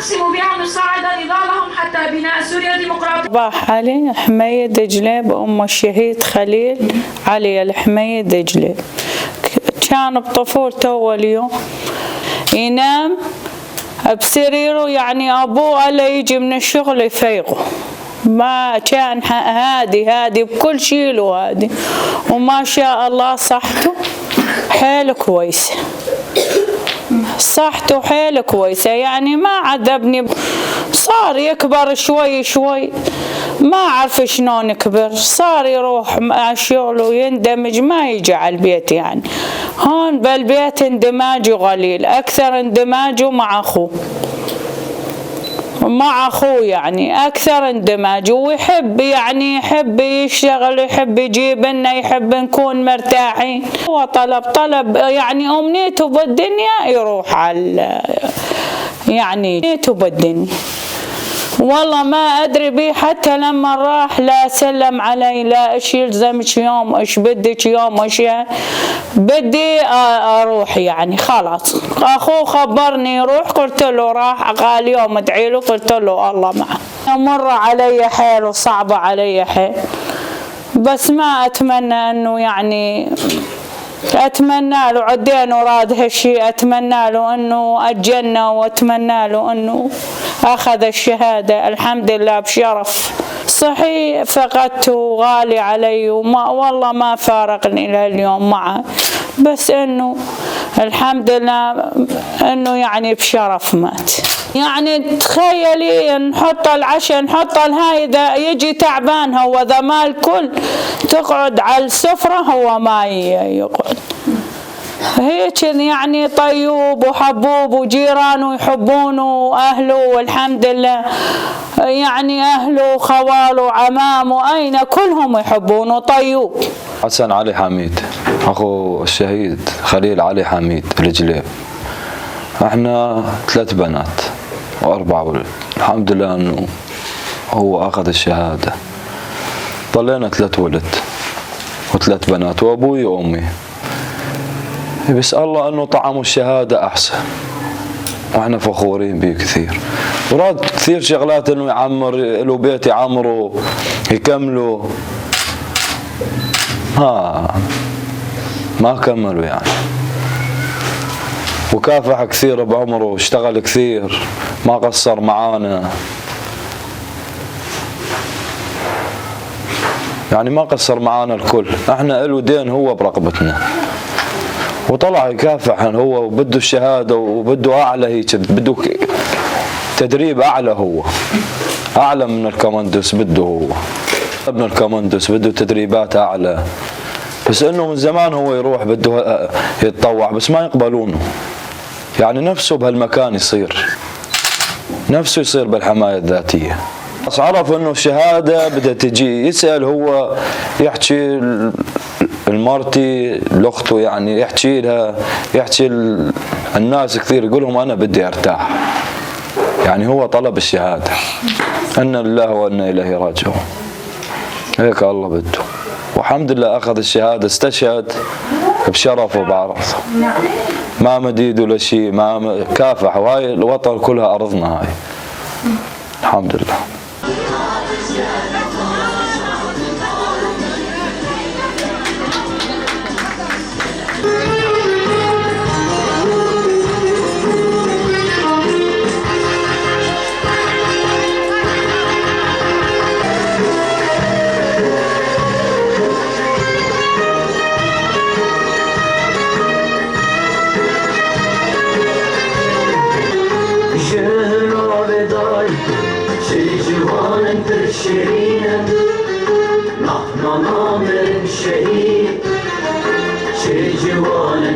نقسم بها نصعد نضالهم حتى بناء سوريا ديمقراطية. صباح علي حمية دجلة بأم الشهيد خليل علي الحمية دجلة. كان بطفولته أول يوم ينام بسريره، يعني أبوه ألا يجي من الشغل يفيقه، ما كان هادي بكل شيء له هادي، وما شاء الله صحته حيل كويسة، صحته حيل كويسة، يعني ما عذبني. صار يكبر شوي شوي، ما أعرف شلون كبر، صار يروح مع شغله ويندمج، ما يجي على البيت. يعني هون بالبيت اندماجه قليل، أكثر اندماجه مع أخوه، يعني أكثر اندماج، ويحب يعني يحب يشتغل، يحب يجيب لنا، يحب نكون مرتاحين. هو طلب يعني أمنيته بالدنيا يروح على، يعني أمنيته بالدنيا. والله ما أدري بيه، حتى لما راح لا سلم علي، لا إيش يلزمك يوم، إيش بدك يوم، إيش بدي أروح، يعني خلاص. أخوه خبرني يروح، قلت له راح، قال يوم ادعي له، قلت له الله معه. مر علي حيل وصعبة علي حيل، بس ما أتمنى إنه يعني أتمنى له عدين وراد هالشي، أتمنى له إنه أتجنى، وأتمنى له إنه أخذ الشهادة الحمد لله بشرف. صحيح فقدته غالي علي، وما والله ما فارقني لليوم معه، بس إنه الحمد لله إنه يعني بشرف مات. يعني تخيلي نحط العشاء، نحط الهاي، إذا يجي تعبان هو، إذا ما الكل تقعد على السفرة هو ما يقعد. هيك يعني طيوب وحبوب، وجيرانه يحبونه، وأهله والحمد لله، يعني أهله وخواله وعمامه أين كلهم يحبونه، طيوب. حسن علي حميد أخو الشهيد خليل علي حميد الجليب. احنا 3 بنات و4 ولد، الحمد لله انه هو اخذ الشهادة. ضلينا 3 ولد و3 بنات، وابوي وامي، بس الله انه طعموا الشهادة احسن، واحنا فخورين به كثير. وراد كثير شغلات انه يعمر له بيت، يعمره يكملوا، ما كملوا يعني. وكافح كثير بعمره، واشتغل كثير، ما قصر معانا، يعني ما قصر معانا الكل. احنا له دين هو برقبتنا، وطلع يكافح هو، وبده الشهادة، وبده اعلى هيك، بده تدريب اعلى، هو اعلى من الكوماندوس، بده هو ابن الكوماندوس، بده تدريبات اعلى. بس انه من زمان هو يروح بده يتطوع، بس ما يقبلونه، يعني نفسه بهالمكان يصير، نفسه يصير بالحماية الذاتية. بس عرف انه الشهادة بدها تجي، يسأل هو، يحكي المرتي لاخته، يعني يحكي لها، يحكي الناس كثير، يقول لهم انا بدي ارتاح، يعني هو طلب الشهادة. إنا لله وإنا إليه راجعون، هيك الله بده. والحمد لله أخذ الشهادة، استشهد بشرف وبعرض، ما مديد ولا شيء، ما كافح، وهاي الوطن كلها أرضنا هاي، الحمد لله. شيرين نحن نامر شهيد شي جوان